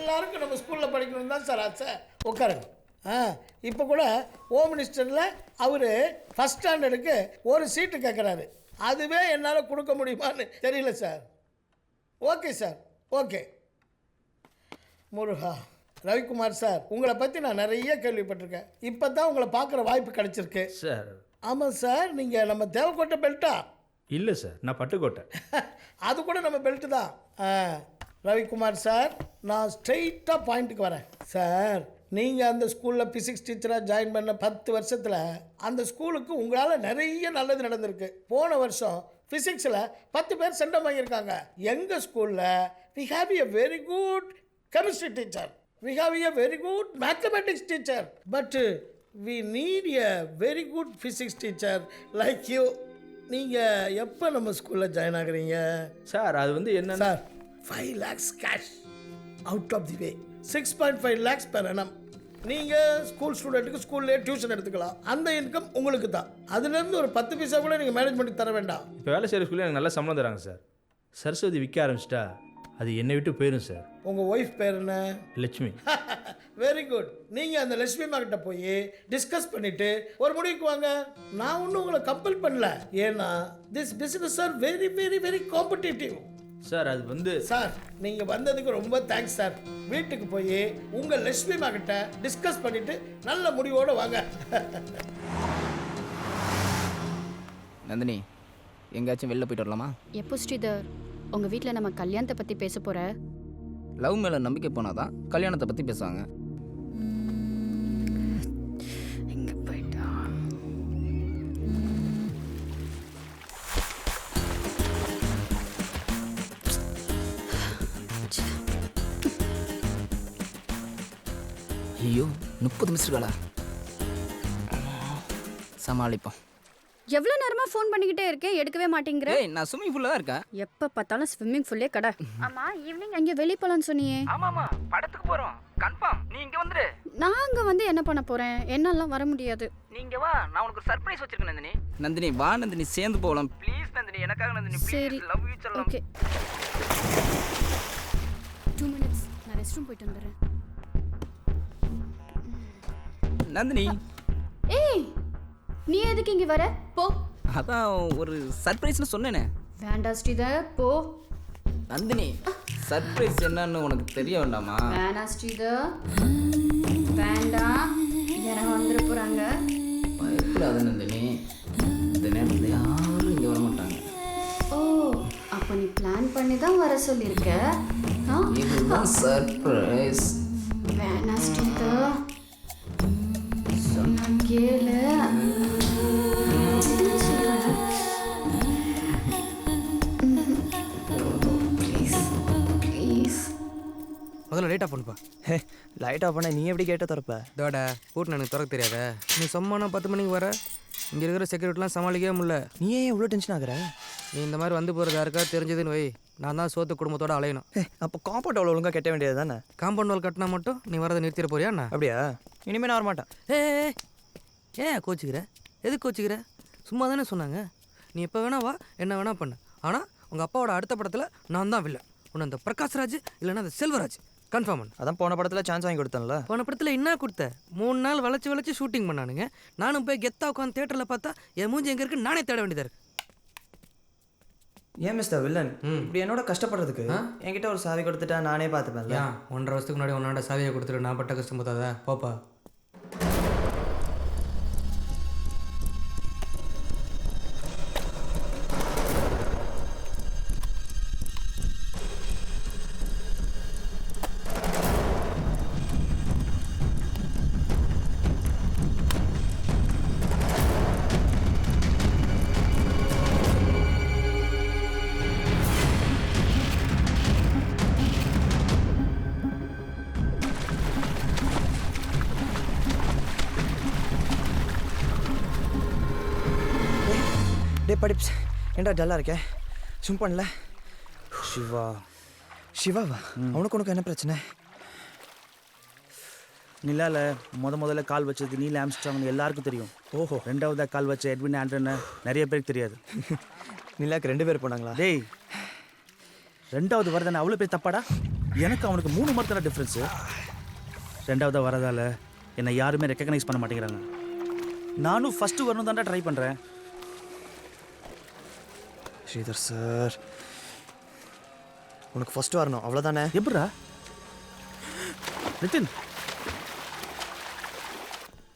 எல்லாருக்கும் நம்ம ஸ்கூலில் படிக்கணும் தான் சார் ஆசை. உட்காருங்க. இப்போ கூட ஹோம் மினிஸ்டரில் அவர் ஃபஸ்ட் ஸ்டாண்டர்டுக்கு ஒரு சீட்டு கேட்குறாரு. அதுவே என்னால் கொடுக்க முடியுமான்னு தெரியல சார். Okay sir, okay. முருகா, ரவிக்குமார் சார், உங்களை பற்றி நான் நிறைய கேள்விப்பட்டிருக்கேன். இப்போ தான் உங்களை பார்க்குற வாய்ப்பு கிடைச்சிருக்கு சார். ஆமாம் சார், நீங்கள் நம்ம தேவக்கோட்டை பெல்ட்டா? இல்லை சார், நான் பட்டுக்கோட்டை. அது கூட நம்ம பெல்ட்டு தான். ரவிக்குமார் சார், நான் ஸ்ட்ரெயிட்டாக பாயிண்ட்டுக்கு வரேன் சார். நீங்கள் அந்த ஸ்கூலில் ஃபிசிக்ஸ் டீச்சராக ஜாயின் பண்ண 10 வருஷத்தில் அந்த ஸ்கூலுக்கு உங்களால் நிறைய நல்லது நடந்திருக்கு. போன வருஷம் ஃபிசிக்ஸில் 10 பேர் சென்டம் வாங்கியிருக்காங்க. எங்கள் ஸ்கூலில் we have a very good chemistry teacher, we have a very good mathematics teacher, but we need a very good physics teacher like you. நீங்கள் எப்போ நம்ம ஸ்கூலில் ஜாயின் ஆகுறீங்க? சார் அது வந்து என்ன sir, 5 lakhs cash out of the way, 6.5 lakhs per annum. நீங்கள் school ஸ்டூடெண்ட்டுக்கு ஸ்கூல்லேயே டியூஷன் எடுத்துக்கலாம். அந்த இன்கம் உங்களுக்கு தான். அதுலேருந்து ஒரு 10 பைசா கூட நீங்கள் மேனேஜ்மெண்ட்டுக்கு தர வேண்டாம். இப்போ வேலை செய்கிற ஸ்கூலில் எனக்கு நல்ல சம்பளம் தராங்க சார். சரஸ்வதி விற்க ஆரம்பிச்சிட்டா அது என்னை விட்டு போயிடும் சார். உங்கள் ஒய்ஃப் பேர் என்ன? லட்சுமி. Very good. நீங்கள் அந்த லட்சுமி கிட்ட போய் டிஸ்கஸ் பண்ணிவிட்டு ஒரு முடிவுக்கு வாங்க. நான் ஒன்றும் உங்களை கம்பல் பண்ணல. ஏன்னா this business are very very very competitive. Sir அது வந்து சார், நீங்கள் வந்ததுக்கு ரொம்ப தேங்க்ஸ் சார். வீட்டுக்கு போய் உங்கள் லட்சுமி கிட்ட டிஸ்கஸ் பண்ணிவிட்டு நல்ல முடிவோடு வாங்க. நந்தினி, எங்கேயாச்சும் வெளில போயிட்டு வரலாமா? எப்போ ஸ்ரீதர், உங்கள் வீட்டில் நம்ம கல்யாணத்தை பற்றி பேச போகிற? லவ் மேலே நம்பிக்கை போனாதான் கல்யாணத்தை பற்றி பேசுவாங்க. எங்கே போயிட்டா? ஐயோ, 30 மிஸ்டர்களா? சமாளிப்போம். எவ்வளோ நேரமாக ஃபோன் பண்ணிக்கிட்டே இருக்கேன், எடுக்கவே மாட்டேங்கிற. ஏய், நான் ஸ்விம்மிங் பூல்ல தான் இருக்கேன். எப்போ பார்த்தாலும் ஸ்விம்மிங் ஃபுல்லே கடை. ஆமாம், ஈவினிங் அங்கே வெளியே போகலான்னு சொன்னியே. ஆமாமா, படத்துக்கு போறோம். கன்ஃபார்ம் நீ இங்க வந்துரு. நான் அங்கே வந்து என்ன பண்ண போகிறேன்? என்னாலாம் வர முடியாது. நீங்க வா, நான் உனக்கு ஒரு சர்ப்ரைஸ் வச்சிருக்கேன் நந்தினி. நந்தினி வா நந்தினி, சேர்ந்து போகலாம் ப்ளீஸ் நந்தினி, எனக்காக நந்தினி சரி, ப்ளீஸ். லவ் யூ சொல்லலாம். ஓகே. 2 minutes, நான் ரெஸ்ட் ரூம் போயிட்டு வந்துடுறேன். நந்தினி. ஏய், நீ எதுக்கு இங்கே வர? போ. அதான் ஒரு சர்ப்ரைஸ்னு சொன்னேனே. வேண்டாம் ஸ்ரீதர், போ. நந்தினி, சர்ப்ரைஸ் என்னன்னு உனக்கு தெரிய வேண்டாமா? வேண்டாம் ஸ்ரீதர், வேண்டாம். யாரும் வந்துட போகிறாங்க. பயப்படாத நந்தினி, இந்த நேரத்தில் யாரும் இங்கே வர மாட்டாங்க. ஓ, அப்போ நீ பிளான் பண்ணி தான் வர சொல்லியிருக்க. இதுதான் சர்ப்ரைஸ். வேணாம் ஸ்ரீதர், சொன்ன கேளு. முதல்ல லைட் ஆஃப் பண்ணுப்பா. ஹே, லைட் ஆஃப் பண்ண நீ எப்படி கேட்ட திறப்ப? தோட கூட்டு எனக்கு திறக்க தெரியாத. நீ சும்மானா 10 மணிக்கு வர, இங்கே இருக்கிற செக்யூரிட்டிலாம் சமாளிக்கவே முடியல. நீ ஏன் இவ்வளோ டென்ஷன் ஆகுற? நீ இந்த மாதிரி வந்து போகிறது யாருக்கா தெரிஞ்சதுன்னு வை, நான் தான் சோத்து குடும்பத்தோடு அலையணும். அப்போ காம்பவுண்ட் அவ்வளோ ஒழுங்காக கட்ட வேண்டியது தானே? காம்பவுண்ட் வால் கட்டினா மட்டும் நீ வரதை நிறுத்திட போறியா என்ன? அப்படியா? இனிமேல் நான் வரமாட்டேன். ஏன் கோச்சிக்கிற? எதுக்கு கோச்சிக்கிற? சும்மா தானே சொன்னாங்க. நீ எப்போ வேணா வா, என்ன வேணா பண்ணு. ஆனால் உங்கள் அப்பாவோட அடுத்த படத்தில் நான் தான் வில்லன். உன்னை அந்த பிரகாஷ்ராஜ் இல்லைன்னா அந்த செல்வராஜ் கன்ஃபார்ம் பண்ணு. அதான் போன படத்தில் சான்ஸ் வாங்கி கொடுத்தேன்ல. போன படத்தில் என்ன கொடுத்த? 3 நாள் வளைச்சி ஷூட்டிங் பண்ணானுங்க. நானும் போய் கெத்தா உட்காந்து தேட்டரில் பார்த்தா என் மூஞ்சி எங்கே இருக்கு நானே தேட வேண்டியதாக இருக்கு. ஏன் மிஸ்டர் வில்லன் இப்படி என்னோட கஷ்டப்படுறதுக்கு? என்கிட்ட ஒரு சாவி கொடுத்துட்டா நானே பார்த்துப்பேன்ல. 1.5 வருஷத்துக்கு முன்னாடி உன்னோட சாவியை கொடுத்துட்டு நான் பட்ட கஷ்டம் பார்த்தாதா? போப்பா. டே படிப்ஸ், ஏன்டா டல்லாக இருக்கேன்? சும் பண்ணல. சிவா. சிவாவா? உனக்கு என்ன பிரச்சனை? நிலாவில் முதல்ல கால் வச்சது நீல் ஆம்ஸ்ட்ராங்னு எல்லாருக்கும் தெரியும். ஓஹோ. 2ஆவதாக கால் வச்ச எட்வின் ஆண்டர்னு நிறைய பேருக்கு தெரியாது. நிலாக்கு 2 பேர் போனாங்களா? டேய், 2ஆவது வரதானே அவ்வளோ பேர் தப்பாடா? எனக்கு அவனுக்கு 3 மார்க் தானே டிஃப்ரென்ஸு. ரெண்டாவதாக வரதால என்னை யாருமே ரெக்கக்னைஸ் பண்ண மாட்டேங்கிறாங்க. நானும் ஃபஸ்ட்டு வரணும் தான்டா ட்ரை பண்ணுறேன். ஸ்ரீதர் சார், உனக்கு ஃபஸ்ட்டு வரணும் அவ்வளோதானே? எப்படா நிதின்?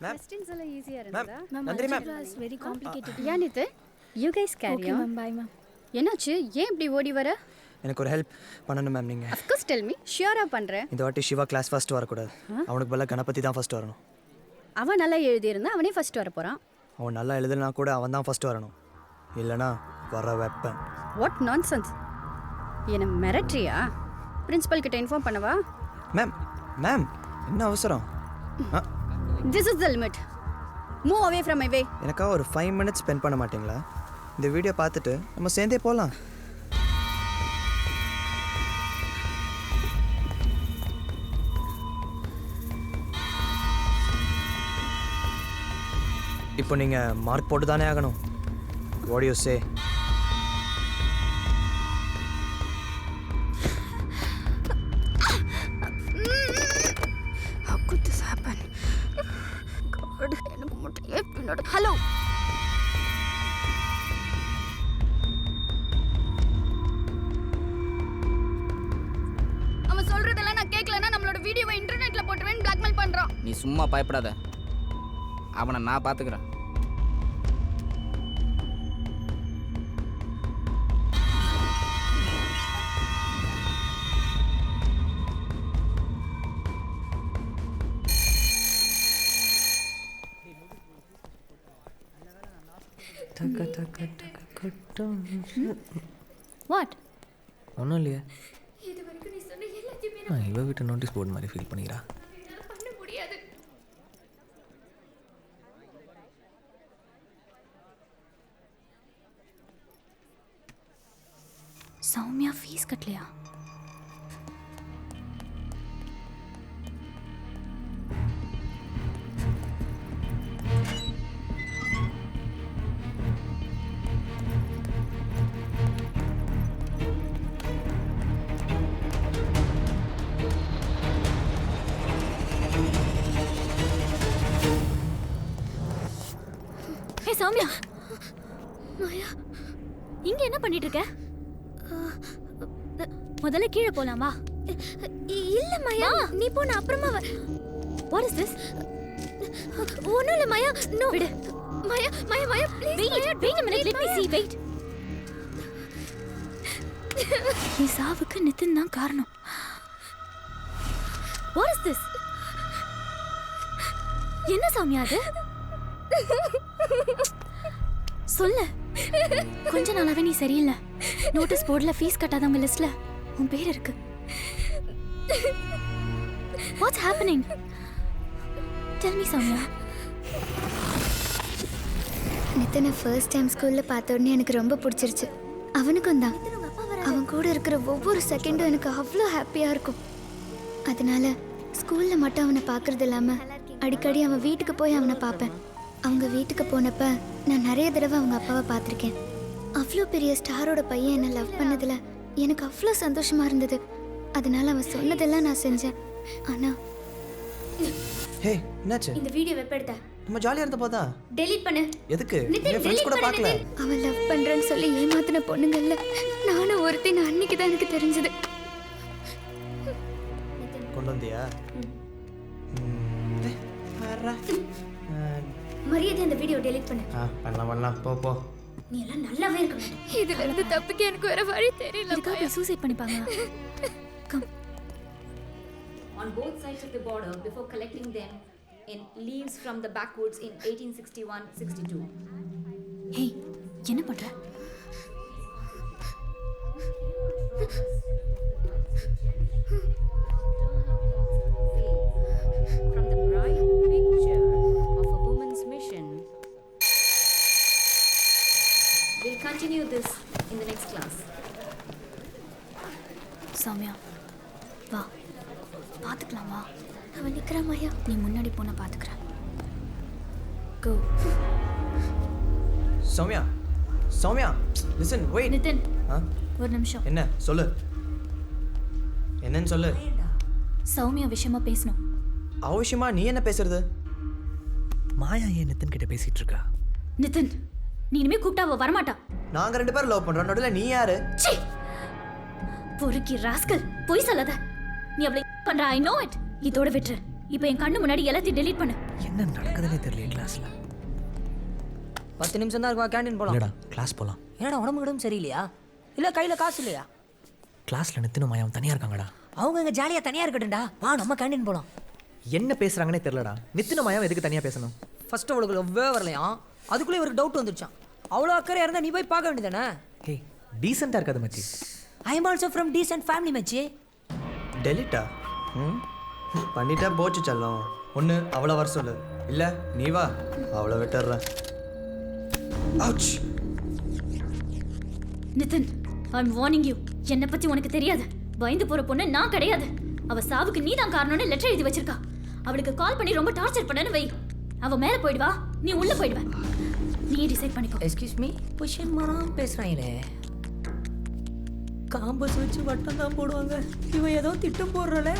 Questions எல்லாம் ஈஸியா இருந்ததா? Nandini ma'am, very complicated. Yeah Nitin, you guys carry on. Bye ma'am. என்னாச்சு? ஏன் இப்படி ஓடி வர? எனக்கு ஒரு ஹெல்ப் பண்ணணும் மேம். நீங்கள் Of course tell me. ஷியரா பண்றேன். இந்த வாட்டி சிவா கிளாஸ் ஃபர்ஸ்ட் வரக்கூடாது. அவனுக்கு பதிலாக கணபதி தான் ஃபர்ஸ்ட் வரணும். அவன் நல்லா எழுதி இருந்தா அவனே ஃபர்ஸ்ட் வர போறான். அவன் நல்லா எழுதுனா கூட அவன் தான் ஃபர்ஸ்ட் வரணும். இல்லைனா வர வெப்பன். What nonsense. என்ன மிரட்றியா? பிரின்சிபல் கிட்ட இன்ஃபார்ம் பண்ணவா? மேம் மேம் என்ன அவசரம்? This is the limit. Move away from my way. எனக்காக ஒரு 5 minutes ஸ்பெண்ட் பண்ண மாட்டீங்களா? இந்த வீடியோ பார்த்துட்டு நம்ம சேர்ந்தே போகலாம். இப்போ நீங்கள் மார்க் போட்டு தானே ஆகணும். What you say? How could this happen? God, எனக்கு மட்டும் ஏன் பின்னாடி? ஹலோ. அவன் சொல்றதெல்லாம் நான் கேட்கலன்னா நம்மளோட வீடியோவை இன்டர்நெட்ல போட்டுவேன்னு பிளாக்மெயில் பண்றான். நீ சும்மா பயப்படாத, அவனை நான் பார்த்துக்கிறேன். வாட்? ஒன்றும் இல்லையே. இவ வீட்டு நோட்டீஸ் போர்டு மாதிரி ஃபீல் பண்ணிக்கிறா. சௌமியா ஃபீஸ் கட்டலையா? ஹே சௌமியா, மாயா இங்க என்ன பண்ணிட்டு இருக்க? முதல்ல கீழே போலாமா? இல்ல மாயா, நீ போன அப்புறமா What is this? ஒண்ணும் இல்ல மாயா. நோ விடு மாயா. மாயா மாயா please. wait a minute, let me see. wait. ಈ ಸಾವುக்கு நிதின் தான் காரணம். What is this? என்ன சௌமியா அது? சொல்லு. கொஞ்ச நாளாவே நீ சரியில்லை. நோட்டீஸ் போர்டில் ஃபீஸ் கட்டாதவங்க லிஸ்ட்ல உன் பேர் இருக்கு. What's happening? Tell me Soumya. நித்தனை ஃபர்ஸ்ட் டைம் ஸ்கூலில் பார்த்த உடனே எனக்கு ரொம்ப பிடிச்சிருச்சு. அவனுக்கும் தான். அவன் கூட இருக்கிற ஒவ்வொரு செகண்டும் எனக்கு அவ்வளோ ஹாப்பியாக இருக்கும். அதனால ஸ்கூலில் மட்டும் அவனை பார்க்கறது இல்லாமல் அடிக்கடி அவன் வீட்டுக்கு போய் அவனை பார்ப்பேன். அவங்க வீட்டுக்கு போனப்ப நான் நிறைய தடவை அவங்க அப்பாவை பார்த்துருக்கேன். அவ்வளோ பெரிய ஸ்டாரோட பையன் என்னை லவ் பண்ணதில் எனக்கு அவ்வளோ சந்தோஷமாக இருந்தது. அதனால அவன் சொன்னதெல்லாம் நான் செஞ்சேன். ஆனால் ஹே என்னாச்சு? இந்த வீடியோ வெப்பெடுத்த நம்ம ஜாலியாக இருந்த போதா? டெலீட் பண்ணு. எதுக்கு? என் ஃப்ரெண்ட்ஸ் கூட பார்க்கல. அவன் லவ் பண்ணுறேன்னு சொல்லி ஏமாத்தின பொண்ணுங்கள்ல நானும் ஒருத்தி. நான் அன்னைக்கு தான் எனக்கு தெரிஞ்சது. கொண்டு வந்தியா? மரியாதை இந்த வீடியோ டெலீட் பண்ணு. பண்ணலாம் போ போ. நீ எல்லாம் நல்லாவே இருக்க. இதுல இருந்து தப்பிக்க எனக்கு வேற வழி தெரியல. இதுக்காக சூசைட் பண்ணிப்பாங்க. Come. On both sides of the border before collecting them in leaves from the backwoods in 1861-62. ஹே, என்ன பண்ற? From the bright picture of a woman's mission. We'll continue this in the next class. Soumya வா, பார்த்துக்கலாம் வா. அவன் நிக்கிறா மாயா. நீ முன்னாடி போன பார்த்துக்கிறேன். Go. Soumya Soumya listen wait. Nitin ஆ ஒரு நிமிஷம். என்ன சொல்லு? என்னன்னு சொல்லு. சௌமியா விஷயமா பேசணும். அவசியமா நீ என்ன பேசுறது? மாயா ஏன் நிதின் கிட்ட பேசிட்டு இருக்கா? நிதின், நீ இனிமே கூப்பிட்டா அவ வரமாட்டா. நாங்க 2 பேரும் லவ் பண்றோம், நடுவில் நீ யாரு? ச்சீ, பொறுக்கி ராஸ்கல், பொய் சொல்லாத. நீ அவளை பண்ற, ஐ நோ இட். இதோட விட்டுரு. இப்போ என் கண்ணு முன்னாடி எல்லாத்தையும் டெலீட் பண்ணு. என்ன நடக்குதுன்னே தெரியல கிளாஸ்ல. 10 நிமிஷம் தான் இருக்குவா, கேண்டீன் போகலாம். இல்லடா கிளாஸ் போலாம். ஏன்னா உடம்பு கிடமும் சரியில்லையா? இல்லை கையில் காசு இல்லையா? கிளாஸ்ல நித்தினும் மாயாவும் தனியா இருக்காங்கடா. அவங்க இங்கே ஜாலியாக தனியாக இருக்கட்டும்டா. வா நம்ம கேண்டீன் போகலாம். என்ன பேசுறாங்கன்னே தெரியலடா. நித்தினும் மாயாவும் எதுக்கு தனியா பேசணும்? ஃபர்ஸ்ட் அவளுக்கு லவ்வே வரலையா, அதுக்குள்ளே இவருக்கு டவுட் வந்துருச்சான். அவ்வளோ அக்கறையாக இருந்தால் நீ போய் பார்க்க வேண்டியதானே? ஹே டீசெண்டா இருக்காது மச்சி. I am also from decent family மச்சி. டெலிட்டா? பண்ணிட்டா போச்சு செல்லம். ஒன்று அவளை வர சொல்லு, இல்லை நீ வா, அவளை விட்டுறேன். நிதின், ஐ அம் வார்னிங் யூ. என்னை பத்தி உனக்கு தெரியாது. பயந்து போற பொண்ணு நான் கிடையாது. அவ சாவுக்கு நீ தான் காரணம்னு லெட்டர் எழுதி வச்சிருக்கா. அவளுக்கு கால் பண்ணி ரொம்ப டார்ச்சர் பண்ணனு வை. அவ மேல போயிடுவா, நீ உள்ள போயிடுவ. நீ டிசைட் பண்ணிக்கோ. எக்ஸ்கியூஸ் மீ, பொசிஷன் மாறாம பேசுறாங்களே. காம்பஸ் வச்சு வட்டம் தான் போடுவாங்க, இவன் ஏதோ திட்டம் போடுறல.